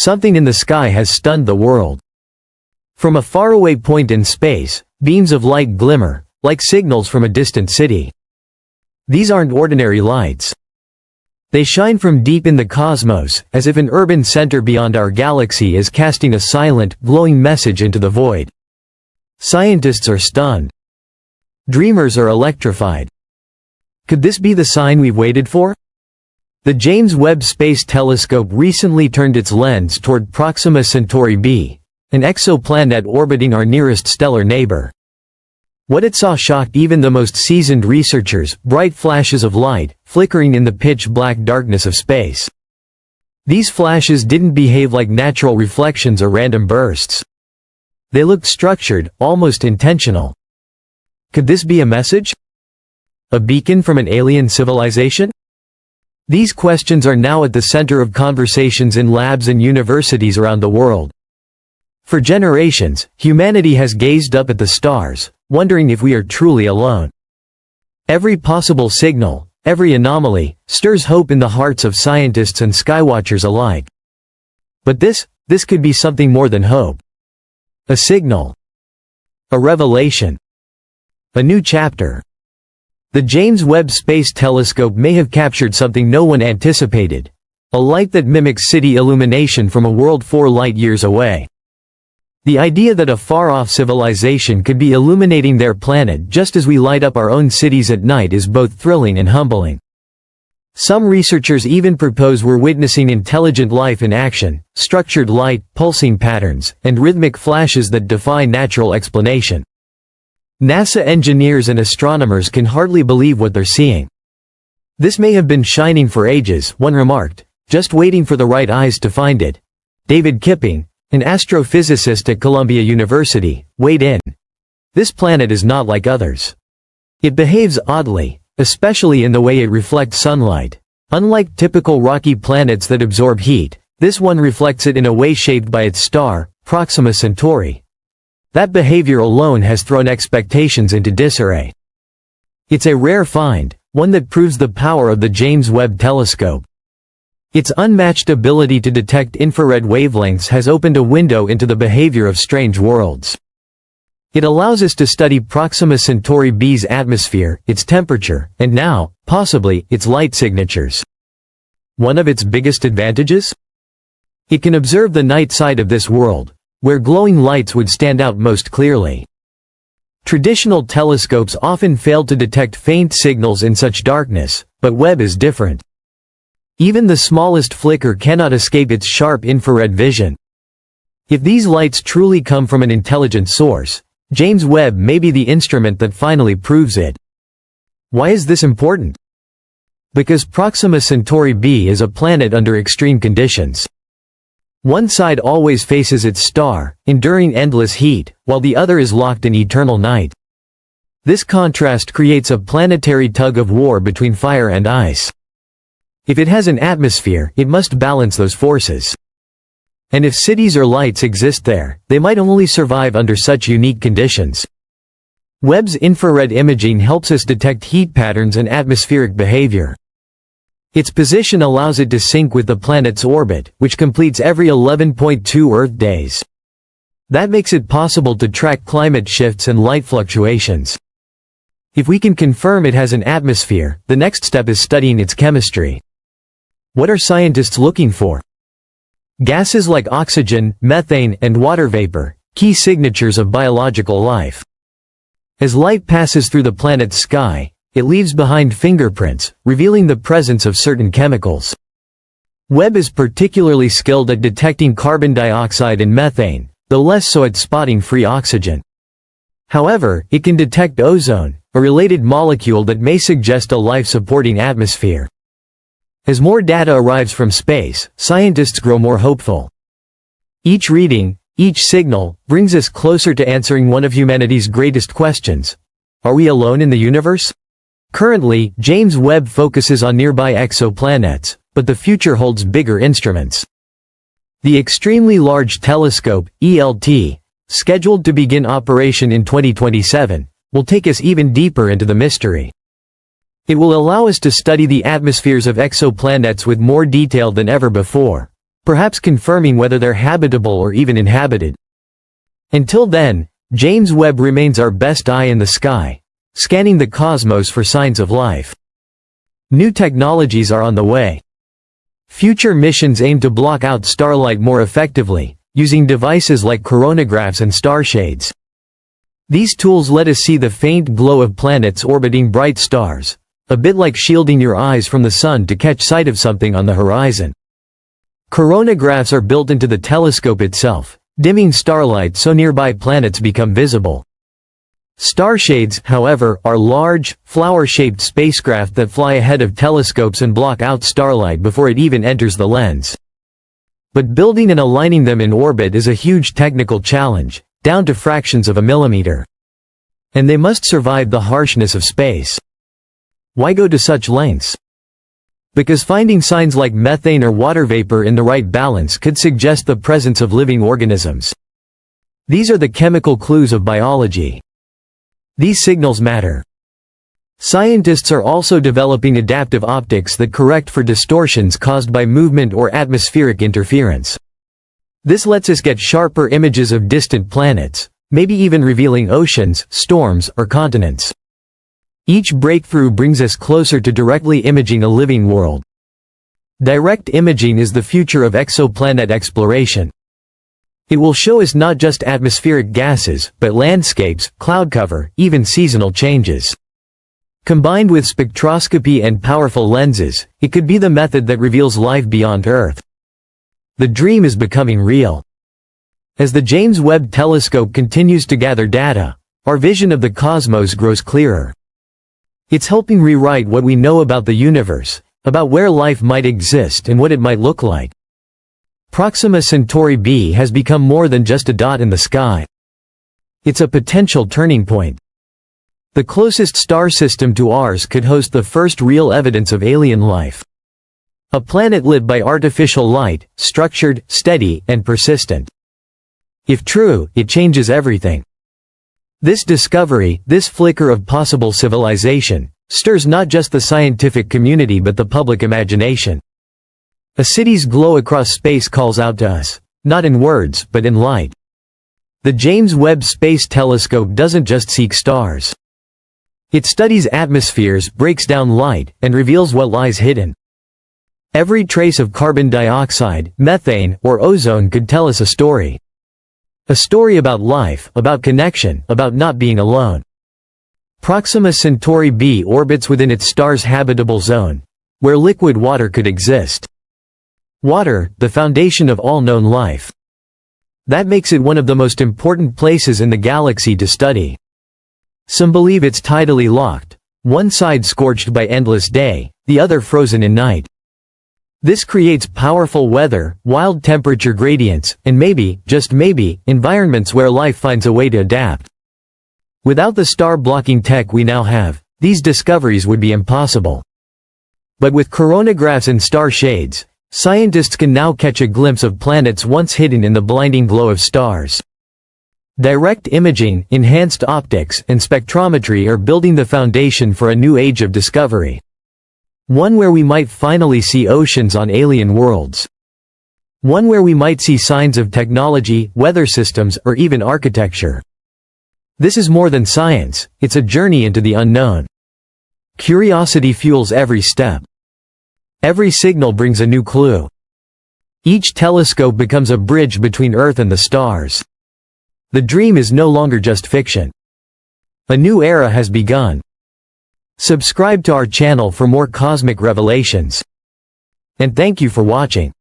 something in the sky has stunned the world. From a faraway point in space, beams of light glimmer, like signals from a distant city. These aren't ordinary lights. They shine from deep in the cosmos, as if an urban center beyond our galaxy is casting a silent, glowing message into the void. Scientists are stunned. Dreamers are electrified. Could this be the sign we've waited for? The James Webb Space Telescope recently turned its lens toward Proxima Centauri b, an exoplanet orbiting our nearest stellar neighbor. What it saw shocked even the most seasoned researchers: bright flashes of light, flickering in the pitch-black darkness of space. These flashes didn't behave like natural reflections or random bursts. They looked structured, almost intentional. Could this be a message? A beacon from an alien civilization? These questions are now at the center of conversations in labs and universities around the world. For generations, humanity has gazed up at the stars, wondering if we are truly alone. Every possible signal, every anomaly, stirs hope in the hearts of scientists and skywatchers alike. But this could be something more than hope. A signal. A revelation. A new chapter. The James Webb Space Telescope may have captured something no one anticipated: a light that mimics city illumination from a world 4 light-years away. The idea that a far-off civilization could be illuminating their planet just as we light up our own cities at night is both thrilling and humbling. Some researchers even propose we're witnessing intelligent life in action: structured light, pulsing patterns, and rhythmic flashes that defy natural explanation. NASA engineers and astronomers can hardly believe what they're seeing. This may have been shining for ages, one remarked, just waiting for the right eyes to find it. David Kipping, an astrophysicist at Columbia University, weighed in. This planet is not like others. It behaves oddly, especially in the way it reflects sunlight. Unlike typical rocky planets that absorb heat, this one reflects it in a way shaped by its star, Proxima Centauri. That behavior alone has thrown expectations into disarray. It's a rare find, one that proves the power of the James Webb Telescope. Its unmatched ability to detect infrared wavelengths has opened a window into the behavior of strange worlds. It allows us to study Proxima Centauri b's atmosphere, its temperature, and now, possibly, its light signatures. One of its biggest advantages? It can observe the night side of this world, where glowing lights would stand out most clearly. Traditional telescopes often failed to detect faint signals in such darkness, but Webb is different. Even the smallest flicker cannot escape its sharp infrared vision. If these lights truly come from an intelligent source, James Webb may be the instrument that finally proves it. Why is this important? Because Proxima Centauri b is a planet under extreme conditions. One side always faces its star, enduring endless heat, while the other is locked in eternal night. This contrast creates a planetary tug-of-war between fire and ice. If it has an atmosphere, it must balance those forces. And if cities or lights exist there, they might only survive under such unique conditions. Webb's infrared imaging helps us detect heat patterns and atmospheric behavior. Its position allows it to sync with the planet's orbit, which completes every 11.2 Earth days. That makes it possible to track climate shifts and light fluctuations. If we can confirm it has an atmosphere, the next step is studying its chemistry. What are scientists looking for? Gases like oxygen, methane, and water vapor, key signatures of biological life. As light passes through the planet's sky, it leaves behind fingerprints, revealing the presence of certain chemicals. Webb is particularly skilled at detecting carbon dioxide and methane, though less so at spotting free oxygen. However, it can detect ozone, a related molecule that may suggest a life-supporting atmosphere. As more data arrives from space, scientists grow more hopeful. Each reading, each signal, brings us closer to answering one of humanity's greatest questions. Are we alone in the universe? Currently, James Webb focuses on nearby exoplanets, but the future holds bigger instruments. The Extremely Large Telescope, ELT, scheduled to begin operation in 2027, will take us even deeper into the mystery. It will allow us to study the atmospheres of exoplanets with more detail than ever before, perhaps confirming whether they're habitable or even inhabited. Until then, James Webb remains our best eye in the sky, scanning the cosmos for signs of life. New technologies are on the way. Future missions aim to block out starlight more effectively, using devices like coronagraphs and starshades. These tools let us see the faint glow of planets orbiting bright stars, a bit like shielding your eyes from the sun to catch sight of something on the horizon. Coronagraphs are built into the telescope itself, dimming starlight so nearby planets become visible. Starshades, however, are large, flower-shaped spacecraft that fly ahead of telescopes and block out starlight before it even enters the lens. But building and aligning them in orbit is a huge technical challenge, down to fractions of a millimeter. And they must survive the harshness of space. Why go to such lengths? Because finding signs like methane or water vapor in the right balance could suggest the presence of living organisms. These are the chemical clues of biology. These signals matter. Scientists are also developing adaptive optics that correct for distortions caused by movement or atmospheric interference. This lets us get sharper images of distant planets, maybe even revealing oceans, storms, or continents. Each breakthrough brings us closer to directly imaging a living world. Direct imaging is the future of exoplanet exploration. It will show us not just atmospheric gases, but landscapes, cloud cover, even seasonal changes. Combined with spectroscopy and powerful lenses, it could be the method that reveals life beyond Earth. The dream is becoming real. As the James Webb Telescope continues to gather data, our vision of the cosmos grows clearer. It's helping rewrite what we know about the universe, about where life might exist and what it might look like. Proxima Centauri b has become more than just a dot in the sky. It's a potential turning point. The closest star system to ours could host the first real evidence of alien life. A planet lit by artificial light, structured, steady, and persistent. If true, it changes everything. This discovery, this flicker of possible civilization, stirs not just the scientific community but the public imagination. A city's glow across space calls out to us, not in words, but in light. The James Webb Space Telescope doesn't just seek stars. It studies atmospheres, breaks down light, and reveals what lies hidden. Every trace of carbon dioxide, methane, or ozone could tell us a story. A story about life, about connection, about not being alone. Proxima Centauri b orbits within its star's habitable zone, where liquid water could exist. Water, the foundation of all known life. That makes it one of the most important places in the galaxy to study. Some believe it's tidally locked, one side scorched by endless day, the other frozen in night. This creates powerful weather, wild temperature gradients, and maybe, just maybe, environments where life finds a way to adapt. Without the star-blocking tech we now have, these discoveries would be impossible. But with coronagraphs and star shades, scientists can now catch a glimpse of planets once hidden in the blinding glow of stars. Direct imaging, enhanced optics, and spectrometry are building the foundation for a new age of discovery. One where we might finally see oceans on alien worlds. One where we might see signs of technology, weather systems, or even architecture. This is more than science, it's a journey into the unknown. Curiosity fuels every step. Every signal brings a new clue. Each telescope becomes a bridge between Earth and the stars. The dream is no longer just fiction. A new era has begun. Subscribe to our channel for more cosmic revelations. And thank you for watching.